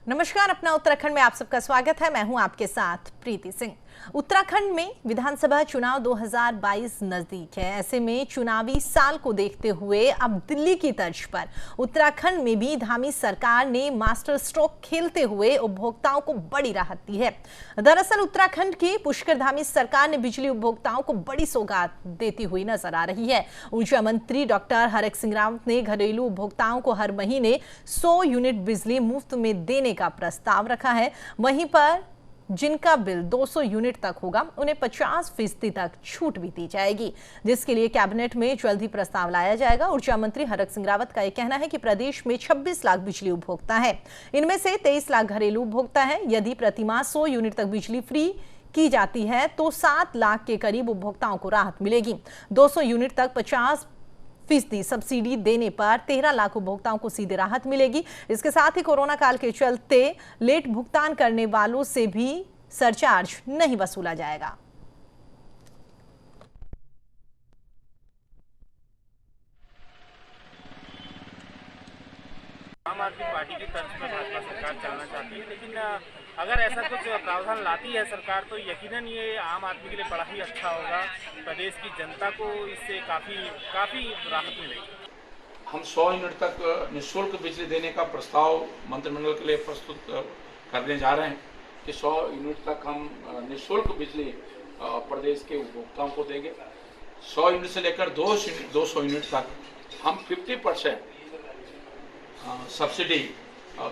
नमस्कार, अपना उत्तराखंड में आप सबका स्वागत है। मैं हूं आपके साथ प्रीति सिंह। उत्तराखंड में विधानसभा चुनाव 2022 नजदीक है। ऐसे में चुनावी साल को देखते हुए अब दिल्ली की तर्ज पर उत्तराखंड में भी धामी सरकार ने मास्टर स्ट्रोक खेलते हुए उपभोक्ताओं को बड़ी राहत दी है। दरअसल उत्तराखंड की पुष्कर धामी सरकार ने बिजली उपभोक्ताओं को बड़ी सौगात देती हुई नजर आ रही है। ऊर्जा मंत्री डॉक्टर हरक सिंह रावत ने घरेलू उपभोक्ताओं को हर महीने 100 यूनिट बिजली मुफ्त में देने का प्रस्ताव रखा है। वहीं पर जिनका बिल 200 यूनिट तक होगा उन्हें 50% तक छूट भी दी जाएगी, जिसके लिए कैबिनेट में जल्द ही प्रस्ताव लाया जाएगा। ऊर्जा मंत्री हरक सिंह रावत का यह कहना है कि प्रदेश में 26 लाख बिजली उपभोक्ता है। इनमें से 23 लाख घरेलू उपभोक्ता है। यदि प्रतिमाह 100 यूनिट तक बिजली फ्री की जाती है तो 7 लाख के करीब उपभोक्ताओं को राहत मिलेगी। 200 यूनिट तक 50% सब्सिडी देने पर 13 लाख उपभोक्ताओं को सीधे राहत मिलेगी। इसके साथ ही कोरोना काल के चलते लेट भुगतान करने वालों से भी सरचार्ज नहीं वसूला जाएगा। आम आदमी पार्टी की तर्ज पर भाजपा सरकार चलना चाहती है, लेकिन अगर ऐसा कुछ प्रावधान लाती है सरकार तो यकीनन ये आम आदमी के लिए बड़ा ही अच्छा होगा। प्रदेश की जनता को इससे काफ़ी राहत मिलेगी। हम 100 यूनिट तक निःशुल्क बिजली देने का प्रस्ताव मंत्रिमंडल के लिए प्रस्तुत करने जा रहे हैं कि 100 यूनिट तक हम निःशुल्क बिजली प्रदेश के उपभोक्ताओं को देंगे। 100 यूनिट से लेकर 200 यूनिट तक हम 50% सब्सिडी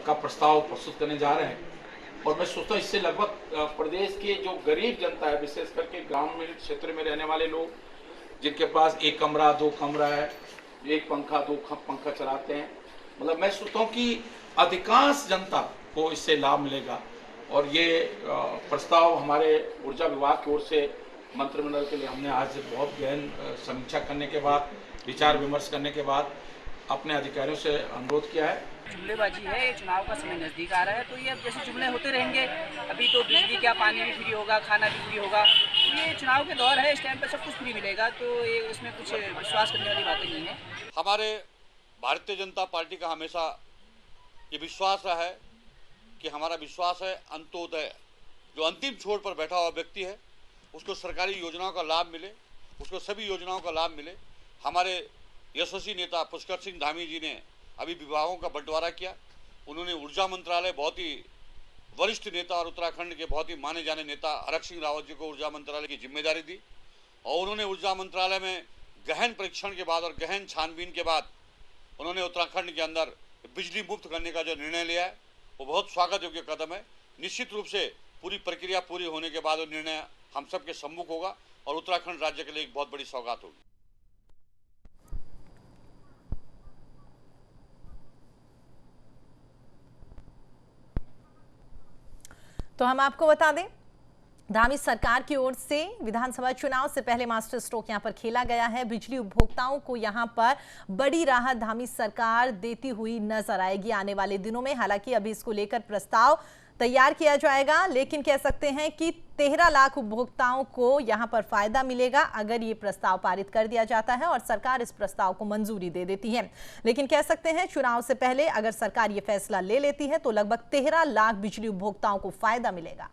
का प्रस्ताव प्रस्तुत करने जा रहे हैं। और मैं सोचता हूँ इससे लगभग प्रदेश के जो गरीब जनता है, विशेष करके ग्रामीण क्षेत्र में रहने वाले लोग जिनके पास एक कमरा 2 कमरा है, एक पंखा 2 पंखा चलाते हैं, मतलब मैं सोचता हूँ कि अधिकांश जनता को इससे लाभ मिलेगा। और ये प्रस्ताव हमारे ऊर्जा विभाग की ओर से मंत्रिमंडल के लिए हमने आज बहुत गहन समीक्षा करने के बाद, विचार विमर्श करने के बाद अपने अधिकारियों से अनुरोध किया है। जुमलेबाजी है, ये चुनाव का समय नज़दीक आ रहा है, तो ये अब जैसे जुमले होते रहेंगे। अभी तो बिजली क्या, पानी भी फ्री होगा, खाना भी फ्री होगा। तो ये चुनाव के दौर है, इस टाइम पर सब कुछ फ्री मिलेगा, तो ये इसमें कुछ विश्वास करने वाली बातें नहीं है। हमारे भारतीय जनता पार्टी का हमेशा ये विश्वास रहा है कि हमारा विश्वास है अंत्योदय, जो अंतिम छोर पर बैठा हुआ व्यक्ति है उसको सरकारी योजनाओं का लाभ मिले, उसको सभी योजनाओं का लाभ मिले। हमारे यशस्वी नेता पुष्कर सिंह धामी जी ने अभी विभागों का बंटवारा किया। उन्होंने ऊर्जा मंत्रालय, बहुत ही वरिष्ठ नेता और उत्तराखंड के बहुत ही माने जाने नेता हरक सिंह रावत जी को ऊर्जा मंत्रालय की जिम्मेदारी दी। और उन्होंने ऊर्जा मंत्रालय में गहन परीक्षण के बाद और गहन छानबीन के बाद उन्होंने उत्तराखंड के अंदर बिजली मुफ्त करने का जो निर्णय लिया है वो बहुत स्वागत योग्य कदम है। निश्चित रूप से पूरी प्रक्रिया पूरी होने के बाद वो निर्णय हम सबके सम्मुख होगा और उत्तराखंड राज्य के लिए एक बहुत बड़ी सौगात होगी। तो हम आपको बता दें, धामी सरकार की ओर से विधानसभा चुनाव से पहले मास्टर स्ट्रोक यहां पर खेला गया है। बिजली उपभोक्ताओं को यहां पर बड़ी राहत धामी सरकार देती हुई नजर आएगी आने वाले दिनों में। हालांकि अभी इसको लेकर प्रस्ताव तैयार किया जाएगा, लेकिन कह सकते हैं कि 13 लाख उपभोक्ताओं को यहां पर फायदा मिलेगा अगर ये प्रस्ताव पारित कर दिया जाता है और सरकार इस प्रस्ताव को मंजूरी दे देती है। लेकिन कह सकते हैं चुनाव से पहले अगर सरकार ये फैसला ले लेती है तो लगभग 13 लाख बिजली उपभोक्ताओं को फायदा मिलेगा।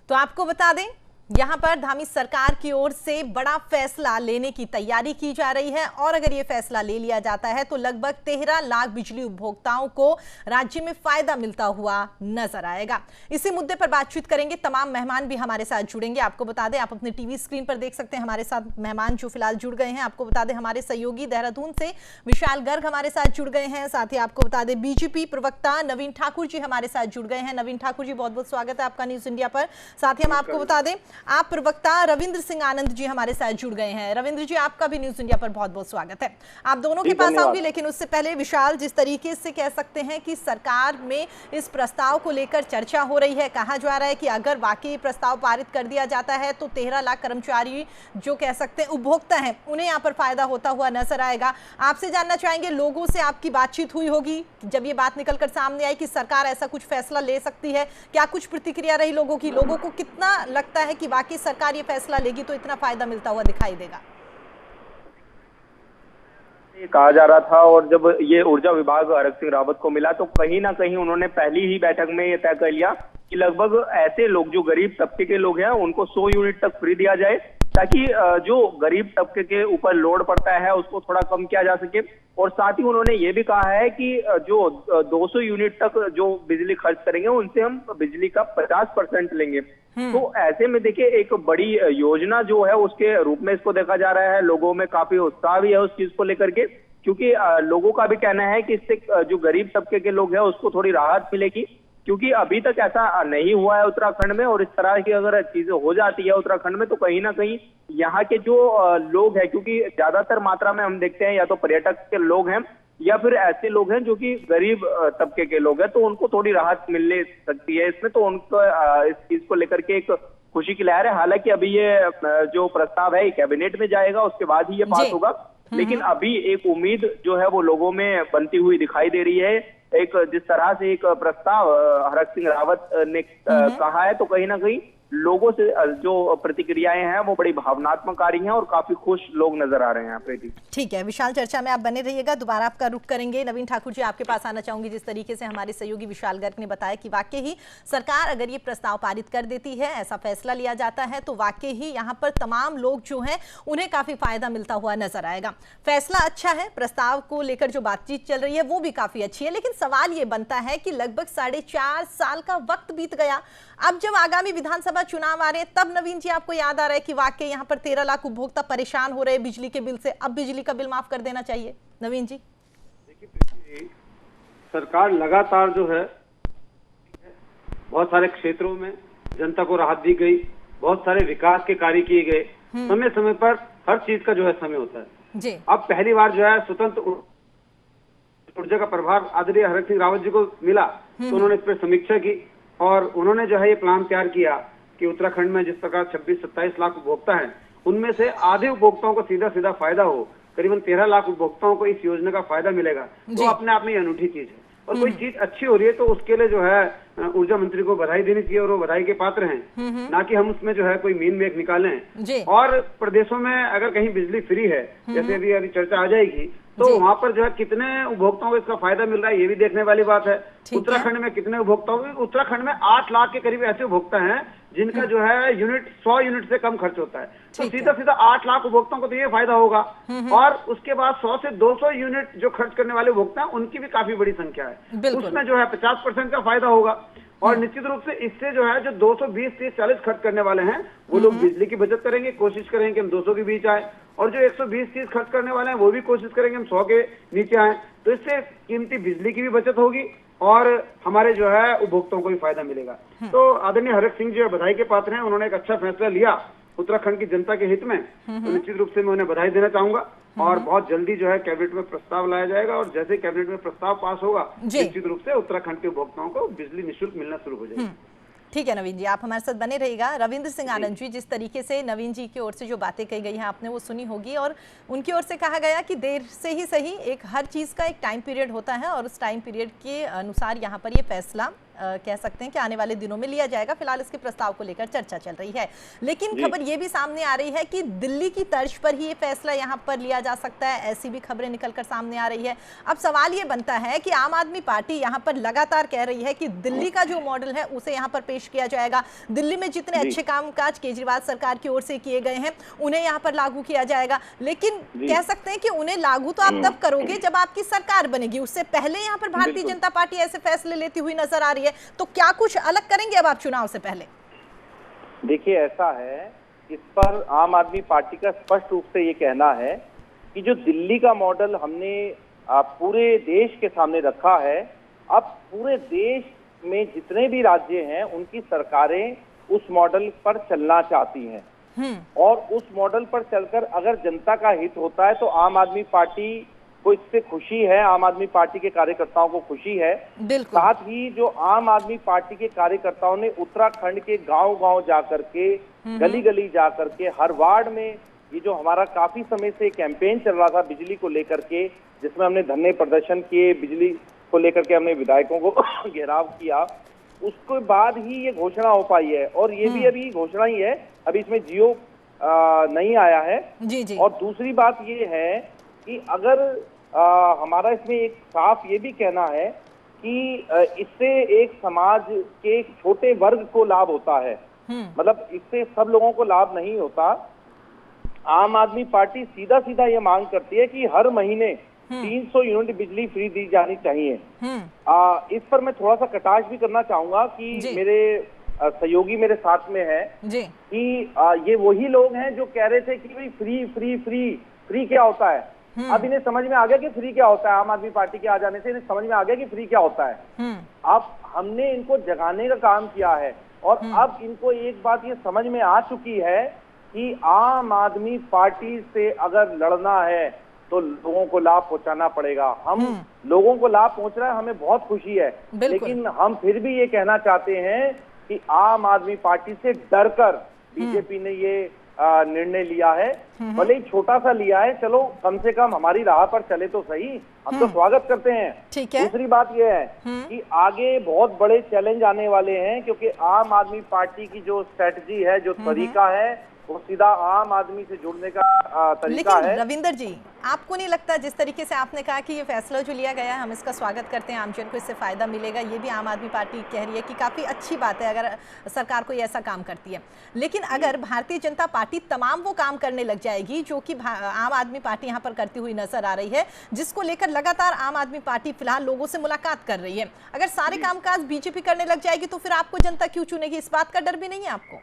तो आपको बता दें, यहां पर धामी सरकार की ओर से बड़ा फैसला लेने की तैयारी की जा रही है और अगर यह फैसला ले लिया जाता है तो लगभग 13 लाख बिजली उपभोक्ताओं को राज्य में फायदा मिलता हुआ नजर आएगा। इसी मुद्दे पर बातचीत करेंगे। तमाम मेहमान भी हमारे साथ जुड़ेंगे। आपको बता दें, आप अपने टीवी स्क्रीन पर देख सकते हैं हमारे साथ मेहमान जो फिलहाल जुड़ गए हैं। आपको बता दें, हमारे सहयोगी देहरादून से विशाल गर्ग हमारे साथ जुड़ गए हैं। साथ ही आपको बता दें, बीजेपी प्रवक्ता नवीन ठाकुर जी हमारे साथ जुड़ गए हैं। नवीन ठाकुर जी, बहुत बहुत स्वागत है आपका न्यूज इंडिया पर। साथ ही हम आपको बता दें, आप प्रवक्ता रविंद्र सिंह आनंद जी हमारे साथ जुड़ गए हैं। रविंद्र जी, आपका भी न्यूज इंडिया पर बहुत बहुत स्वागत है। आप दोनों के पास आऊंगी, लेकिन उससे पहले विशाल, जिस तरीके से कह सकते हैं कि सरकार में इस प्रस्ताव को लेकर चर्चा हो रही है, कहा जा रहा है कि अगर वाकई प्रस्ताव पारित कर दिया जाता है तो 13 लाख कर्मचारी जो कह सकते हैं उपभोक्ता हैं, उन्हें यहाँ पर फायदा होता हुआ नजर आएगा। आपसे जानना चाहेंगे, लोगों से आपकी बातचीत हुई होगी जब ये बात निकलकर सामने आई कि सरकार ऐसा कुछ फैसला ले सकती है, क्या कुछ प्रतिक्रिया रही लोगों की? लोगों को कितना लगता है कि वाकई सरकार ये फैसला लेगी तो इतना फायदा मिलता हुआ दिखाई देगा? ये कहा जा रहा था, और जब ये ऊर्जा विभाग हरक सिंह रावत को मिला तो कहीं ना कहीं उन्होंने पहली ही बैठक में ये तय कर लिया कि लगभग ऐसे लोग जो गरीब तबके के लोग हैं उनको 100 यूनिट तक फ्री दिया जाए, ताकि जो गरीब तबके के ऊपर लोड पड़ता है उसको थोड़ा कम किया जा सके। और साथ ही उन्होंने ये भी कहा है कि जो 200 यूनिट तक जो बिजली खर्च करेंगे उनसे हम बिजली का 50% लेंगे। तो ऐसे में देखिए, एक बड़ी योजना जो है उसके रूप में इसको देखा जा रहा है। लोगों में काफी उत्साह भी है उस चीज को लेकर के, क्योंकि लोगों का भी कहना है कि इससे जो गरीब तबके के लोग हैं उसको थोड़ी राहत मिलेगी, क्योंकि अभी तक ऐसा नहीं हुआ है उत्तराखंड में। और इस तरह की अगर चीजें हो जाती है उत्तराखंड में तो कहीं ना कहीं यहाँ के जो लोग हैं, क्योंकि ज्यादातर मात्रा में हम देखते हैं या तो पर्यटक के लोग हैं या फिर ऐसे लोग हैं जो कि गरीब तबके के लोग हैं, तो उनको थोड़ी राहत मिल सकती है इसमें। तो उनको इस चीज को लेकर के एक खुशी की लहर है। हालांकि अभी ये जो प्रस्ताव है कैबिनेट में जाएगा, उसके बाद ही ये पास होगा, लेकिन अभी एक उम्मीद जो है वो लोगों में बनती हुई दिखाई दे रही है। एक जिस तरह से एक प्रस्ताव हरक सिंह रावत ने कहा है, तो कहीं ना कहीं लोगों से जो प्रतिक्रियाएं हैं वो बड़ी भावनात्मक आ रही हैं और काफी खुश लोग नजर आ रहे हैं। प्रीति, ठीक है, विशाल, चर्चा में आप बने रहिएगा, दोबारा आपका रुख करेंगे। नवीन ठाकुर जी, आपके पास आना चाहूंगी। जिस तरीके से हमारे सहयोगी विशाल गर्ग ने बताया कि वाकई ही सरकार अगर ये प्रस्ताव पारित कर देती है, ऐसा फैसला लिया जाता है, तो वाकई ही यहाँ पर तमाम लोग जो हैं उन्हें काफी फायदा मिलता हुआ नजर आएगा। फैसला अच्छा है, प्रस्ताव को लेकर जो बातचीत चल रही है वो भी काफी अच्छी है, लेकिन सवाल ये बनता है कि लगभग 4.5 साल का वक्त बीत गया। अब जब आगामी विधानसभा चुनाव आ रहे हैं, तब नवीन जी आपको याद आ रहा है कि वाकई यहाँ पर 13 लाख उपभोक्ता परेशान हो रहे हैं बिजली के बिल से, अब बिजली का बिल माफ कर देना चाहिए। नवीन जी, देखिए, सरकार लगातार जो है बहुत सारे क्षेत्रों में जनता को राहत दी गई, बहुत सारे विकास के कार्य किए गए, समय समय पर हर चीज का जो है समय होता है जी। अब पहली बार जो है स्वतंत्र ऊर्जा का प्रभार आदरणीय हरक सिंह रावत जी को मिला, तो उन्होंने इस पर समीक्षा की और उन्होंने जो है ये प्लान तैयार किया कि उत्तराखंड में जिस प्रकार 26-27 लाख उपभोक्ता हैं, उनमें से आधे उपभोक्ताओं को सीधा सीधा फायदा हो, करीबन 13 लाख उपभोक्ताओं को इस योजना का फायदा मिलेगा, तो अपने आप में ये अनूठी चीज है। और कोई चीज अच्छी हो रही है तो उसके लिए जो है ऊर्जा मंत्री को बधाई देनी चाहिए और वो बधाई के पात्र हैं, ना कि हम उसमें जो है कोई मीन मेख निकालें। और प्रदेशों में अगर कहीं बिजली फ्री है, जैसे अभी चर्चा आ जाएगी, तो वहाँ पर जो है कितने उपभोक्ताओं को इसका फायदा मिल रहा है ये भी देखने वाली बात है। उत्तराखंड में कितने उपभोक्ताओं को, उत्तराखंड में 8 लाख के करीब ऐसे उपभोक्ता हैं जिनका जो है 100 यूनिट से कम खर्च होता है, तो सीधा सीधा 8 लाख उपभोक्ताओं को तो ये फायदा होगा। और उसके बाद 100 से 200 यूनिट जो खर्च करने वाले उपभोक्ता हैं उनकी भी काफी बड़ी संख्या है, उसमें जो है 50% का फायदा होगा। और निश्चित रूप से इससे जो है जो 220, 30, 40 खर्च करने वाले हैं वो लोग बिजली की बचत करेंगे, कोशिश करेंगे कि हम 200 के बीच आए, और जो 120, 30 खर्च करने वाले हैं वो भी कोशिश करेंगे हम 100 के नीचे आए। तो इससे कीमती बिजली की भी बचत होगी और हमारे जो है उपभोक्ताओं को भी फायदा मिलेगा। तो आदरणीय हरक सिंह जी बधाई के पात्र हैं, उन्होंने एक अच्छा फैसला लिया उत्तराखंड की जनता के हित में, तो निश्चित रूप से मैं उन्हें बधाई देना चाहूंगा। और बहुत जल्दी जो है कैबिनेट में प्रस्ताव लाया जाएगा और जैसे कैबिनेट में प्रस्ताव पास होगा, निश्चित रूप से उत्तराखंड के उपभोक्ताओं को बिजली निःशुल्क मिलना शुरू हो जाएगी। ठीक है नवीन जी, आप हमारे साथ बने रहिएगा। रविंद्र सिंह आनंद जी, जिस तरीके से नवीन जी की ओर से जो बातें कही गई हैं आपने वो सुनी होगी, और उनकी ओर से कहा गया कि देर से ही सही एक हर चीज़ का एक टाइम पीरियड होता है और उस टाइम पीरियड के अनुसार यहाँ पर ये फैसला कह सकते हैं कि आने वाले दिनों में लिया जाएगा। फिलहाल इसके प्रस्ताव को लेकर चर्चा चल रही है, लेकिन खबर ये भी सामने आ रही है कि दिल्ली की तर्ज पर ही ये फैसला यहाँ पर लिया जा सकता है, ऐसी भी खबरें निकलकर सामने आ रही है। अब सवाल ये बनता है कि आम आदमी पार्टी यहाँ पर लगातार कह रही है कि दिल्ली का जो मॉडल है उसे यहाँ पर पेश किया जाएगा, दिल्ली में जितने अच्छे कामकाज केजरीवाल सरकार की ओर से किए गए हैं उन्हें यहाँ पर लागू किया जाएगा। लेकिन कह सकते हैं कि उन्हें लागू तो आप तब करोगे जब आपकी सरकार बनेगी, उससे पहले यहाँ पर भारतीय जनता पार्टी ऐसे फैसले लेती हुई नजर आ रही है। तो क्या कुछ अलग करेंगे अब आप चुनाव से पहले? देखिए, ऐसा है, इस पर आम आदमी पार्टी का स्पष्ट रूप से ये कहना है कि जो दिल्ली का मॉडल हमने पूरे देश के सामने रखा है, अब पूरे देश में जितने भी राज्य हैं उनकी सरकारें उस मॉडल पर चलना चाहती हैं। और उस मॉडल पर चलकर अगर जनता का हित होता है तो आम आदमी पार्टी को इससे खुशी है, आम आदमी पार्टी के कार्यकर्ताओं को खुशी है। साथ ही जो आम आदमी पार्टी के कार्यकर्ताओं ने उत्तराखंड के गांव-गांव जाकर के, गली-गली जाकर के, हर वार्ड में ये जो हमारा काफी समय से कैंपेन चल रहा था बिजली को लेकर के, जिसमें हमने धरने प्रदर्शन किए, बिजली को लेकर के हमने विधायकों को घेराव किया, उसके बाद ही ये घोषणा हो पाई है। और ये भी अभी घोषणा ही है, अभी इसमें जियो नहीं आया है। जी। और दूसरी बात ये है कि अगर हमारा इसमें एक साफ ये भी कहना है कि इससे एक समाज के एक छोटे वर्ग को लाभ होता है, मतलब इससे सब लोगों को लाभ नहीं होता। आम आदमी पार्टी सीधा सीधा ये मांग करती है कि हर महीने 300 यूनिट बिजली फ्री दी जानी चाहिए। इस पर मैं थोड़ा सा कटाक्ष भी करना चाहूंगा कि मेरे सहयोगी मेरे साथ में है कि ये वही लोग हैं जो कह रहे थे कि भाई फ्री फ्री फ्री फ्री क्या होता है। अब इन्हें समझ में आ गया कि फ्री क्या होता है। आम आदमी पार्टी के आ जाने से इन्हें समझ में आ गया कि फ्री क्या होता है। अब हमने इनको जगाने का काम किया है और अब इनको एक बात ये समझ में आ चुकी है कि आम आदमी पार्टी से अगर लड़ना है तो लोगों को लाभ पहुंचाना पड़ेगा। हम लोगों को लाभ पहुंच रहा है, हमें बहुत खुशी है, लेकिन हम फिर भी ये कहना चाहते हैं कि आम आदमी पार्टी से डरकर बीजेपी ने ये निर्णय लिया है, भले ही छोटा सा लिया है, चलो कम से कम हमारी राह पर चले तो सही, हम तो स्वागत करते हैं। दूसरी बात यह है कि आगे बहुत बड़े चैलेंज आने वाले हैं, क्योंकि आम आदमी पार्टी की जो स्ट्रेटजी है, जो तरीका है, वो सीधा आम आदमी से जुड़ने का तरीका है। रविंदर जी, आपको नहीं लगता जिस तरीके से आपने कहा कि ये फैसला जो लिया गया है हम इसका स्वागत करते हैं, आमजन को इससे फायदा मिलेगा, ये भी आम आदमी पार्टी कह रही है कि काफी अच्छी बात है अगर सरकार कोई ऐसा काम करती है, लेकिन अगर भारतीय जनता पार्टी तमाम वो काम करने लग जाएगी जो कि आम आदमी पार्टी यहाँ पर करती हुई नजर आ रही है, जिसको लेकर लगातार आम आदमी पार्टी फिलहाल लोगों से मुलाकात कर रही है, अगर सारे कामकाज बीजेपी करने लग जाएगी तो फिर आपको जनता क्यों चुनेगी? इस बात का डर भी नहीं है आपको?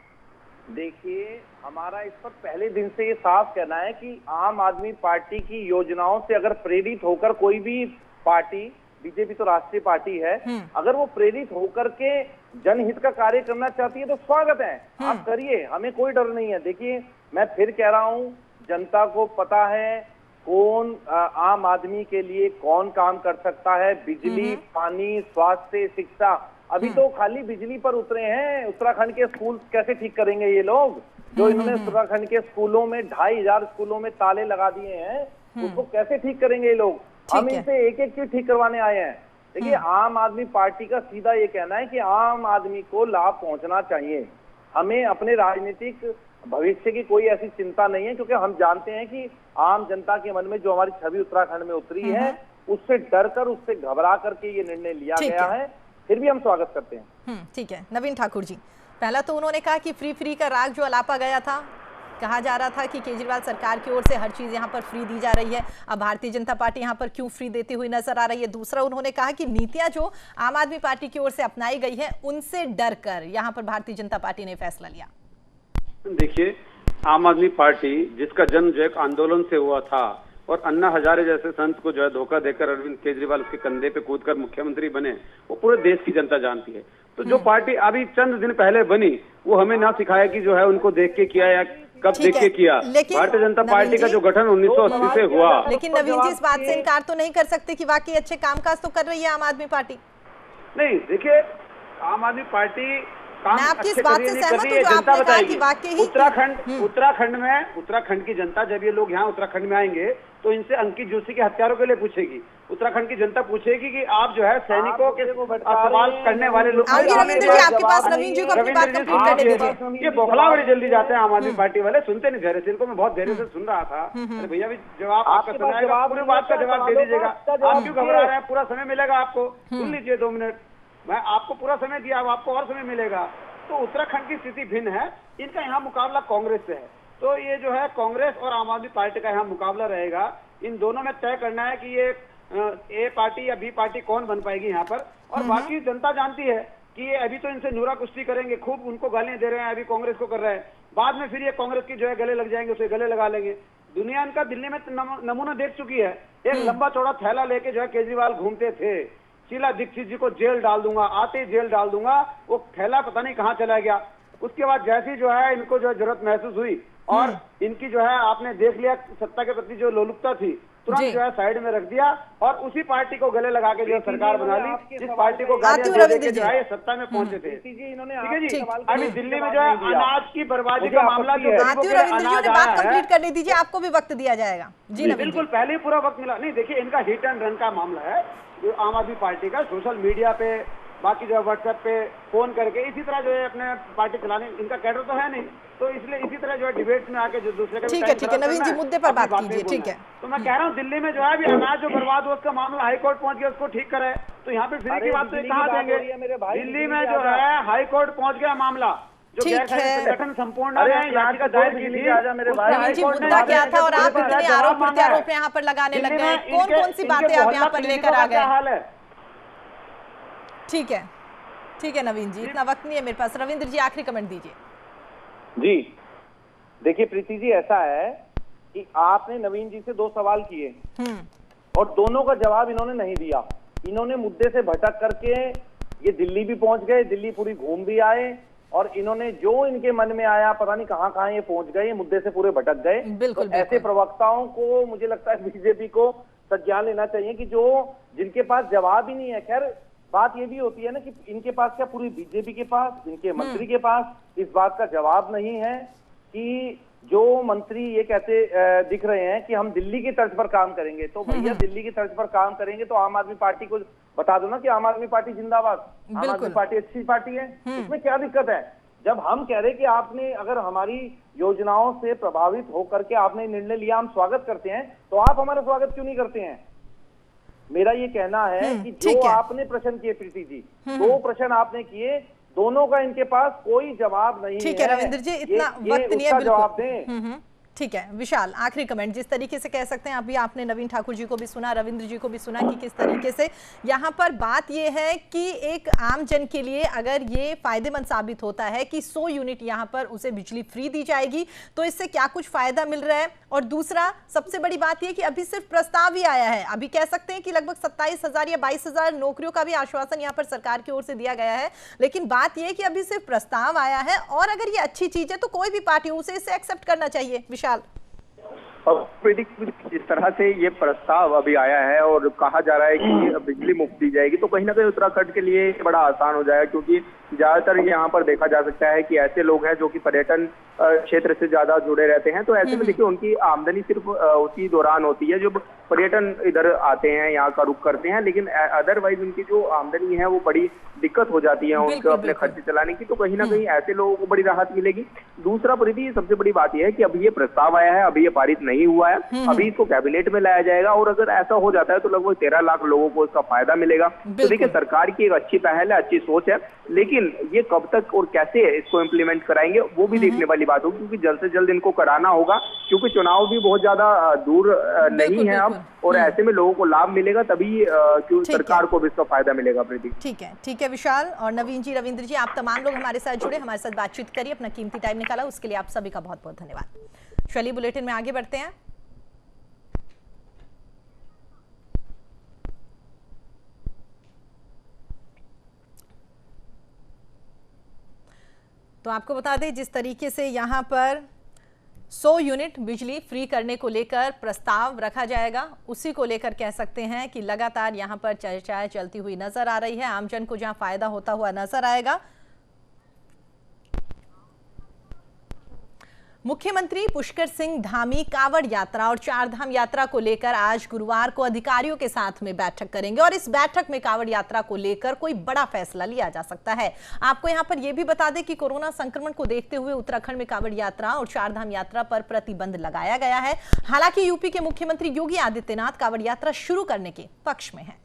देखिए, हमारा इस पर पहले दिन से ये साफ कहना है कि आम आदमी पार्टी की योजनाओं से अगर प्रेरित होकर कोई भी पार्टी, बीजेपी तो राष्ट्रीय पार्टी है, अगर वो प्रेरित होकर के जनहित का कार्य करना चाहती है तो स्वागत है, आप करिए, हमें कोई डर नहीं है। देखिए, मैं फिर कह रहा हूँ, जनता को पता है कौन आम आदमी के लिए कौन काम कर सकता है। बिजली, पानी, स्वास्थ्य, शिक्षा, अभी तो खाली बिजली पर उतरे हैं। उत्तराखंड के स्कूल कैसे ठीक करेंगे ये लोग? जो इन्होंने उत्तराखंड के स्कूलों में 2500 स्कूलों में ताले लगा दिए हैं, उसको कैसे ठीक करेंगे ये लोग? हम इनसे एक एक चीज ठीक करवाने आए हैं। देखिए, आम आदमी पार्टी का सीधा ये कहना है कि आम आदमी को लाभ पहुंचना चाहिए। हमें अपने राजनीतिक भविष्य की कोई ऐसी चिंता नहीं है, क्योंकि हम जानते हैं कि आम जनता के मन में जो हमारी छवि उत्तराखंड में उतरी है, उससे डरकर, उससे घबरा करके ये निर्णय लिया गया है। फिर भी हम स्वागत करते हैं। ठीक है। नवीन ठाकुर जी, पहला तो उन्होंने कहा कि फ्री का राग जो अलापा गया था, कहा जा रहा था कि केजरीवाल सरकार की ओर से हर चीज यहाँ पर फ्री दी जा रही है, अब भारतीय जनता पार्टी यहाँ पर क्यों फ्री देती हुई नजर आ रही है। दूसरा, उन्होंने कहा कि नीतियां जो आम आदमी पार्टी की ओर से अपनाई गई है, उनसे डर कर यहाँ पर भारतीय जनता पार्टी ने फैसला लिया। देखिए, आम आदमी पार्टी जिसका जन्म जो एक आंदोलन से हुआ था और अन्ना हजारे जैसे संत को जो है धोखा देकर अरविंद केजरीवाल उसके कंधे पे कूदकर मुख्यमंत्री बने, वो पूरे देश की जनता जानती है। तो जो पार्टी अभी चंद दिन पहले बनी, वो हमें ना सिखाया कि जो है उनको देख के किया या कब देख के किया। भारतीय जनता पार्टी का जो गठन 1980 से हुआ। लेकिन नवीन जी, इस बात से इनकार तो नहीं कर सकते कि वाकई अच्छे कामकाज तो कर रही है आम आदमी पार्टी। नहीं, देखिए, आम आदमी पार्टी मैं आपकी इस बात से सहमत हूं जो आपने कहा कि वाकई ही उत्तराखंड की जनता जब ये लोग यहाँ उत्तराखंड में आएंगे तो इनसे अंकित जोशी के हत्यारों के लिए पूछेगी। उत्तराखंड की जनता पूछेगी कि आप जो है सैनिकों के सवाल करने वाले लोग, आपके पास नवीन जी को अपनी बात कंप्लीट करने दीजिए। ये बौखला बड़ी जल्दी जाते हैं आम आदमी पार्टी वाले, सुनते नहीं धैर्य से। इनको मैं बहुत धैर्य से सुन रहा था। अरे भैया, भी जवाब आपका सुनाएगा, पूरी बात का जवाब दे दीजिएगा। आप क्यों घबरा रहे हैं? पूरा समय मिलेगा आपको, सुन लीजिए 2 मिनट। मैं आपको पूरा समय दिया, अब आपको और समय मिलेगा। तो उत्तराखंड की स्थिति भिन्न है, इनका यहाँ मुकाबला कांग्रेस से है। तो ये जो है कांग्रेस और आम आदमी पार्टी का यहाँ मुकाबला रहेगा। इन दोनों में तय करना है कि ये ए पार्टी या बी पार्टी कौन बन पाएगी यहाँ पर। और बाकी जनता जानती है कि ये अभी तो इनसे नूरा कुश्ती करेंगे, खूब उनको गालियां दे रहे हैं, अभी कांग्रेस को कर रहे हैं, बाद में फिर ये कांग्रेस की जो है गले लग जाएंगे, उसे गले लगा लेंगे। दुनिया इनका दिल्ली में नमूना देख चुकी है। एक लंबा चौड़ा थैला लेके जो है केजरीवाल घूमते थे, शीला दीक्षित जी को जेल डाल दूंगा, आते ही जेल डाल दूंगा, वो थैला पता नहीं कहाँ चला गया। उसके बाद जैसी जो है इनको जो है जरूरत महसूस हुई और इनकी जो है आपने देख लिया सत्ता के प्रति जो लोलुपता थी तुरंत जो है साइड में रख दिया और उसी पार्टी को गले लगा के जो सरकार बना ली, जिस पार्टी को गालियां दे के जो है सत्ता में पहुंचे थे। ठीक है जी, अभी दिल्ली में जो है अनाज की बर्बादी का मामला जो अनाज बात कंप्लीट करने दीजिए, आपको भी वक्त दिया जाएगा। जी बिल्कुल, पहले ही पूरा वक्त मिला नहीं। देखिए इनका हिट एंड रन का मामला है जो आम आदमी पार्टी का, सोशल मीडिया पे बाकी जो है व्हाट्सएप पे फोन करके इसी तरह जो है अपने पार्टी चलाने, इनका कैडर तो है नहीं, तो इसलिए इसी तरह जो है डिबेट्स में आके जो दूसरे का ठीक है नवीन जी, मुद्दे पर बात कीजिए। ठीक है, तो मैं कह रहा हूँ दिल्ली में जो है अभी अनाज जो बर्बाद हुआ उसका मामला हाई कोर्ट पहुंच गया, उसको ठीक करे, तो यहाँ पे फ्री की बात तो कहाँ देंगे? दिल्ली में जो है हाई कोर्ट पहुंच गया मामला, जो संगठन संपूर्ण याचिका दायर की थी। नवीन जी, मुद्दा क्या था और आप इतने आरोप प्रत्यारोप यहाँ पर लगाने लग गए, कौन सी बातें आप यहाँ पर लेकर आ गए? ठीक है नवीन जी, इतना वक्त नहीं है मेरे पास। रविंद्र जी, आखिरी कमेंट दीजिए। जी देखिए प्रीति जी, ऐसा है कि आपने नवीन जी से 2 सवाल किए और दोनों का जवाब इन्होंने नहीं दिया। इन्होंने मुद्दे से भटक करके ये दिल्ली भी पहुंच गए, दिल्ली पूरी घूम भी आए और इन्होंने जो इनके मन में आया पता नहीं कहां कहां ये पहुंच गए, मुद्दे से पूरे भटक गए। बिल्कुल, तो ऐसे प्रवक्ताओं को मुझे लगता है बीजेपी को संज्ञान लेना चाहिए कि जो जिनके पास जवाब ही नहीं है। खैर बात ये भी होती है ना कि इनके पास क्या, पूरी बीजेपी के पास, इनके मंत्री के पास इस बात का जवाब नहीं है कि जो मंत्री ये कहते दिख रहे हैं कि हम दिल्ली की तर्ज पर काम करेंगे, तो भैया दिल्ली की तर्ज पर काम करेंगे तो आम आदमी पार्टी को बता दो ना कि आम आदमी पार्टी जिंदाबाद, आम आदमी पार्टी अच्छी पार्टी है, उसमें क्या दिक्कत है? जब हम कह रहे कि आपने अगर हमारी योजनाओं से प्रभावित होकर के आपने निर्णय लिया, हम स्वागत करते हैं, तो आप हमारा स्वागत क्यों नहीं करते हैं? मेरा ये कहना है कि जो आपने प्रश्न किए प्रीति जी, 2 प्रश्न आपने किए, दोनों का इनके पास कोई जवाब नहीं है। ठीक है रविंद्र जी, इतना वक्त नहीं है, जवाब दें। ठीक है विशाल, आखिरी कमेंट। जिस तरीके से कह सकते हैं, अभी आपने नवीन ठाकुर जी को भी सुना, रविंद्र जी को भी सुना कि किस तरीके से यहाँ पर बात ये है कि एक आम जन के लिए अगर ये फायदेमंद साबित होता है कि 100 यूनिट यहाँ पर उसे बिजली फ्री दी जाएगी, तो इससे क्या कुछ फायदा मिल रहा है। और दूसरा सबसे बड़ी बात यह कि अभी सिर्फ प्रस्ताव ही आया है, अभी कह सकते हैं कि लगभग 27,000 या 22,000 नौकरियों का भी आश्वासन यहाँ पर सरकार की ओर से दिया गया है, लेकिन बात यह कि अभी सिर्फ प्रस्ताव आया है और अगर ये अच्छी चीज है तो कोई भी पार्टी उसे इसे एक्सेप्ट करना चाहिए। विशाल, जिस तरह से ये प्रस्ताव अभी आया है और कहा जा रहा है कि बिजली मुफ्त दी जाएगी, तो कहीं ना कहीं उत्तराखंड के लिए बड़ा आसान हो जाएगा, क्योंकि ज्यादातर यहाँ पर देखा जा सकता है कि ऐसे लोग हैं जो कि पर्यटन क्षेत्र से ज्यादा जुड़े रहते हैं। तो ऐसे में देखिए उनकी आमदनी सिर्फ उसी दौरान होती है जब पर्यटन इधर आते हैं, यहाँ का रुख करते हैं, लेकिन अदरवाइज उनकी जो आमदनी है वो बड़ी दिक्कत हो जाती है उनको अपने खर्चे चलाने की। तो कहीं ना कहीं ऐसे लोगों को बड़ी राहत मिलेगी। दूसरा प्रीति, सबसे बड़ी बात यह है कि अभी ये प्रस्ताव आया है, अभी ये पारित नहीं हुआ है, अभी इसको कैबिनेट में लाया जाएगा और अगर ऐसा हो जाता है तो लगभग 13 लाख लोगों को इसका फायदा मिलेगा। तो देखिए सरकार की एक अच्छी पहल है, अच्छी सोच है, लेकिन ये कब तक और कैसे इसको इम्प्लीमेंट कराएंगे वो भी देखने वाली बात होगी, क्योंकि जल्द से जल्द इनको कराना होगा, क्योंकि चुनाव भी बहुत ज्यादा दूर नहीं है अब, और ऐसे में लोगों को लाभ मिलेगा तभी सरकार को भी इसका फायदा मिलेगा। प्रीति, ठीक है विशाल और नवीन जी, रविंद्र जी, आप तमाम लोग हमारे साथ जुड़े, हमारे साथ बातचीत करिए, अपना कीमती टाइम निकाला, उसके लिए आप सभी का बहुत बहुत धन्यवाद। चलिए बुलेटिन में आगे बढ़ते हैं। तो आपको बता दें, जिस तरीके से यहाँ पर 100 यूनिट बिजली फ्री करने को लेकर प्रस्ताव रखा जाएगा, उसी को लेकर कह सकते हैं कि लगातार यहाँ पर चर्चाएं चलती हुई नजर आ रही है। आमजन को जहाँ फायदा होता हुआ नजर आएगा। मुख्यमंत्री पुष्कर सिंह धामी कावड़ यात्रा और 4 धाम यात्रा को लेकर आज गुरुवार को अधिकारियों के साथ में बैठक करेंगे और इस बैठक में कावड़ यात्रा को लेकर कोई बड़ा फैसला लिया जा सकता है। आपको यहां पर यह भी बता दें कि कोरोना संक्रमण को देखते हुए उत्तराखंड में कावड़ यात्रा और 4 धाम यात्रा पर प्रतिबंध लगाया गया है। हालांकि यूपी के मुख्यमंत्री योगी आदित्यनाथ कावड़ यात्रा शुरू करने के पक्ष में है।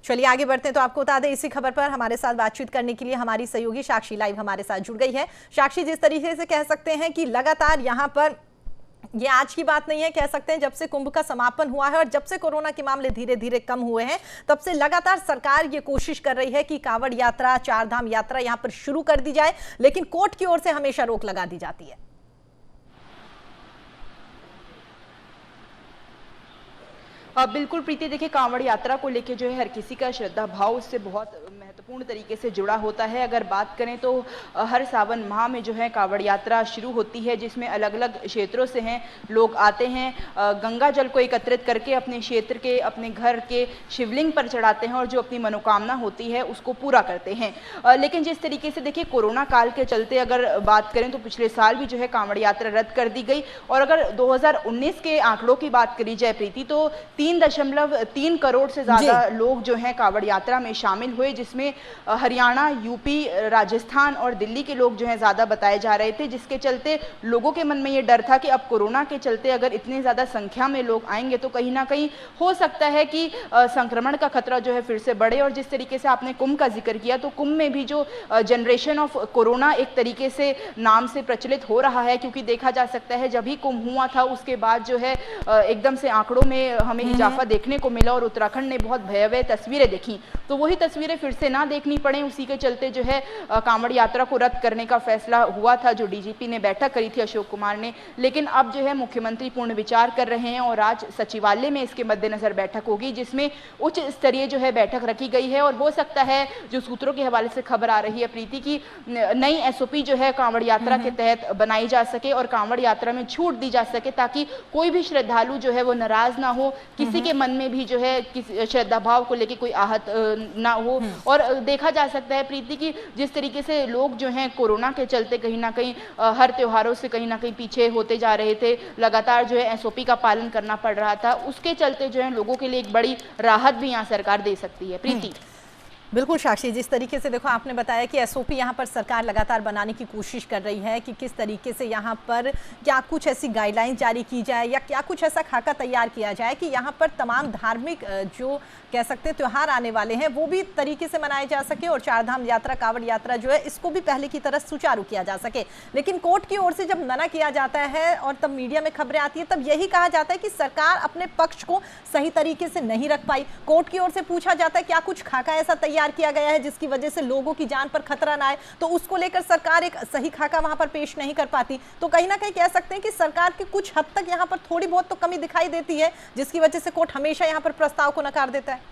चलिए आगे बढ़ते हैं। तो आपको बता दें, इसी खबर पर हमारे साथ बातचीत करने के लिए हमारी सहयोगी साक्षी लाइव हमारे साथ जुड़ गई है। साक्षी, जिस तरीके से कह सकते हैं कि लगातार यहाँ पर ये आज की बात नहीं है, कह सकते हैं जब से कुंभ का समापन हुआ है और जब से कोरोना के मामले धीरे धीरे कम हुए हैं, तब से लगातार सरकार ये कोशिश कर रही है कि कावड़ यात्रा, 4 धाम यात्रा यहाँ पर शुरू कर दी जाए, लेकिन कोर्ट की ओर से हमेशा रोक लगा दी जाती है। बिल्कुल प्रीति, देखिए कांवड़ यात्रा को लेके जो है हर किसी का श्रद्धा भाव उससे बहुत महत्वपूर्ण महत्वपूर्ण तरीके से जुड़ा होता है। अगर बात करें तो हर सावन माह में जो है कांवड़ यात्रा शुरू होती है, जिसमें अलग अलग क्षेत्रों से हैं लोग आते हैं, गंगा जल को एकत्रित करके अपने क्षेत्र के, अपने घर के शिवलिंग पर चढ़ाते हैं और जो अपनी मनोकामना होती है उसको पूरा करते हैं। लेकिन जिस तरीके से देखिए कोरोना काल के चलते अगर बात करें तो पिछले साल भी जो है कांवड़ यात्रा रद्द कर दी गई। और अगर 2019 के आंकड़ों की बात करी जाए प्रीति, तो 3.3 करोड़ से ज्यादा लोग जो हैं कांवड़ यात्रा में शामिल हुए, जिसमें हरियाणा, यूपी, राजस्थान और दिल्ली के लोग जो हैं ज्यादा बताए जा रहे थे, जिसके चलते लोगों के मन में ये डर था कि अब कोरोना के चलते अगर इतनी ज्यादा संख्या में लोग आएंगे तो कहीं ना कहीं हो सकता है कि संक्रमण का खतरा जो है फिर से बढ़े। और जिस तरीके से आपने कुंभ का जिक्र किया, तो कुंभ में भी जो जनरेशन ऑफ कोरोना एक तरीके से नाम से प्रचलित हो रहा है, क्योंकि देखा जा सकता है जब ही कुंभ हुआ था उसके बाद जो है एकदम से आंकड़ों में हमें इजाफा देखने को मिला और उत्तराखंड ने बहुत भयावह तस्वीरें देखी। तो वही तस्वीरें फिर से ना देखनी पड़े, उसी के चलते जो है कांवड़ यात्रा को रद्द करने का फैसला हुआ था, जो डीजीपी ने बैठक करी थी अशोक कुमार ने। लेकिन अब जो है मुख्यमंत्री पूर्ण विचार कर रहे हैं और आज सचिवालय में इसके मद्देनजर बैठक होगी, जिसमें उच्च स्तरीय जो है बैठक रखी गई है। और हो सकता है, जो सूत्रों के हवाले से खबर आ रही है प्रीति, की नई एसओपी जो है कांवड़ यात्रा के तहत बनाई जा सके और कांवड़ यात्रा में छूट दी जा सके, ताकि कोई भी श्रद्धालु जो है वो नाराज ना हो, किसी के मन में भी जो है श्रद्धा भाव को लेकर कोई आहत ना हो। और देखा जा सकता है प्रीति की जिस तरीके से लोग जो हैं कोरोना के चलते कहीं ना कहीं हर त्योहारों से कहीं ना कहीं पीछे होते जा रहे थे, लगातार जो है एसओपी का पालन करना पड़ रहा था, उसके चलते जो है लोगों के लिए एक बड़ी राहत भी यहाँ सरकार दे सकती है। प्रीति बिल्कुल साक्षी, जिस तरीके से देखो आपने बताया कि एसओपी यहाँ पर सरकार लगातार बनाने की कोशिश कर रही है कि किस तरीके से यहाँ पर क्या कुछ ऐसी गाइडलाइन जारी की जाए या क्या कुछ ऐसा खाका तैयार किया जाए कि यहाँ पर तमाम धार्मिक जो कह सकते हैं त्यौहार आने वाले हैं वो भी तरीके से मनाए जा सके और चारधाम यात्रा, कांवड़ यात्रा जो है इसको भी पहले की तरह सुचारू किया जा सके। लेकिन कोर्ट की ओर से जब मना किया जाता है और तब मीडिया में खबरें आती है, तब यही कहा जाता है कि सरकार अपने पक्ष को सही तरीके से नहीं रख पाई। कोर्ट की ओर से पूछा जाता है क्या कुछ खाका ऐसा तैयार किया गया है जिसकी वजह से लोगों की जान पर खतरा ना आए, तो उसको लेकर सरकार एक सही खाका वहां पर पेश नहीं कर पाती। तो कहीं ना कहीं कह सकते हैं कि सरकार की कुछ हद तक यहाँ पर थोड़ी बहुत तो कमी दिखाई देती है, जिसकी वजह से कोर्ट हमेशा यहाँ पर प्रस्ताव को नकार देता है।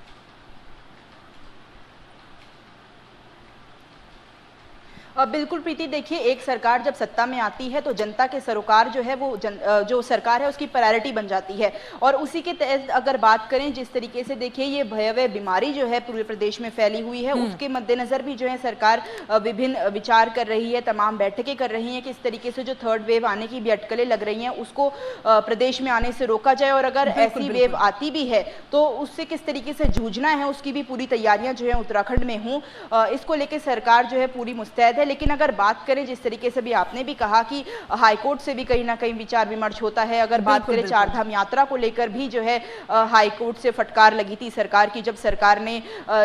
बिल्कुल प्रीति, देखिए एक सरकार जब सत्ता में आती है तो जनता के सरोकार जो है वो जो सरकार है उसकी प्रायोरिटी बन जाती है। और उसी के तहत अगर बात करें, जिस तरीके से देखिए ये भयावह बीमारी जो है पूरे प्रदेश में फैली हुई है, उसके मद्देनजर भी जो है सरकार विभिन्न विचार कर रही है, तमाम बैठकें कर रही हैं कि इस तरीके से जो थर्ड वेव आने की भी अटकलें लग रही हैं उसको प्रदेश में आने से रोका जाए। और अगर ऐसी वेव आती भी है तो उससे किस तरीके से जूझना है उसकी भी पूरी तैयारियां जो है उत्तराखंड में हों, इसको लेकर सरकार जो है पूरी मुस्तैद है। लेकिन अगर बात करें, जिस तरीके से भी आपने भी कहा कि हाईकोर्ट से भी कहीं ना कहीं विचार विमर्श होता है, अगर बात करें चारधाम यात्रा को लेकर भी जो है हाईकोर्ट से फटकार लगी थी सरकार की, जब सरकार ने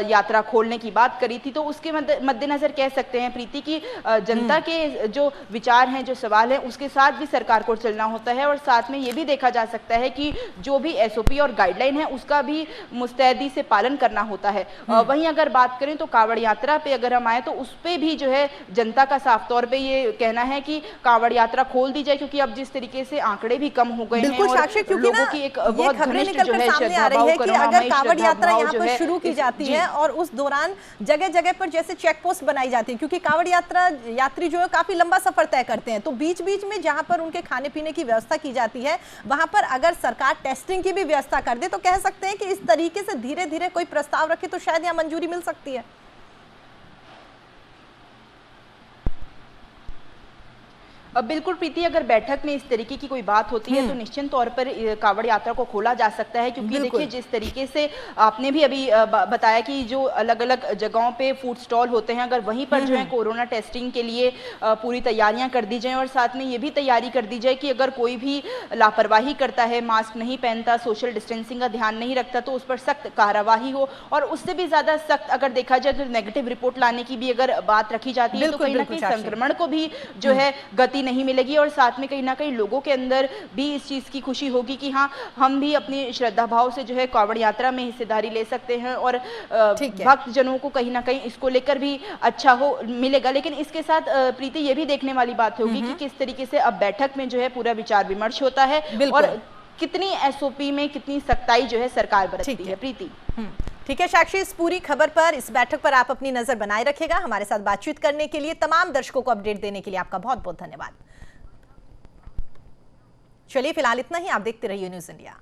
यात्रा खोलने की बात करी थी, तो उसके मद्देनजर कह सकते हैं प्रीति की जनता के जो विचार हैं, जो सवाल है, उसके साथ भी सरकार को चलना होता है। और साथ में ये भी देखा जा सकता है कि जो भी एसओपी और गाइडलाइन है उसका भी मुस्तैदी से पालन करना होता है। वहीं अगर बात करें तो कांवड़ यात्रा पे अगर हम आए तो उस पे भी जो है जनता का साफ तौर पे ये कहना है कि कांवड़ यात्रा खोल दी जाए, क्योंकि अब जिस तरीके से आंकड़े भी कम हो गए हैं और लोगों की एक बहुत घनिष्ठ जो है श्रद्धा है कि अगर कांवड़ यात्रा यहाँ पर शुरू की जाती है और उस दौरान जगह जगह पर जैसे चेक पोस्ट बनाई जाती है, क्योंकि कांवड़ यात्रा यात्री जो है काफी लंबा सफर तय करते हैं, तो बीच बीच में जहां पर उनके खाने पीने की व्यवस्था की जाती है वहां पर अगर सरकार टेस्टिंग की भी व्यवस्था कर दे तो कह सकते हैं कि इस तरीके से धीरे धीरे कोई प्रस्ताव रखे तो शायद यहाँ मंजूरी मिल सकती है। अब बिल्कुल प्रीति, अगर बैठक में इस तरीके की कोई बात होती है तो निश्चित तौर पर कांवड़ यात्रा को खोला जा सकता है, क्योंकि देखिए जिस तरीके से आपने भी अभी बताया कि जो अलग अलग जगहों पे फूड स्टॉल होते हैं, अगर वहीं पर जो है कोरोना टेस्टिंग के लिए पूरी तैयारियां कर दी जाएं और साथ में ये भी तैयारी कर दी जाए कि अगर कोई भी लापरवाही करता है, मास्क नहीं पहनता, सोशल डिस्टेंसिंग का ध्यान नहीं रखता, तो उस पर सख्त कार्रवाई हो। और उससे भी ज्यादा सख्त अगर देखा जाए तो नेगेटिव रिपोर्ट लाने की भी अगर बात रखी जाती है तो कहीं ना कहीं संक्रमण को भी जो है गति नहीं मिलेगी और साथ में कहीं ना कहीं लोगों के अंदर भी इस चीज की खुशी होगी कि हाँ, हम भी अपनी श्रद्धा भाव से जो है कांवड़ यात्रा में हिस्सेदारी ले सकते हैं और भक्त जनों को कहीं ना कहीं इसको लेकर भी अच्छा हो मिलेगा। लेकिन इसके साथ प्रीति ये भी देखने वाली बात होगी कि किस तरीके से अब बैठक में जो है पूरा विचार विमर्श होता है और कितनी एसओपी में कितनी सख्ताई जो है सरकार बरतती है। प्रीति ठीक है साक्षी, इस पूरी खबर पर, इस बैठक पर आप अपनी नजर बनाए रखेगा। हमारे साथ बातचीत करने के लिए, तमाम दर्शकों को अपडेट देने के लिए आपका बहुत बहुत धन्यवाद। चलिए फिलहाल इतना ही। आप देखते रहिए न्यूज़ इंडिया।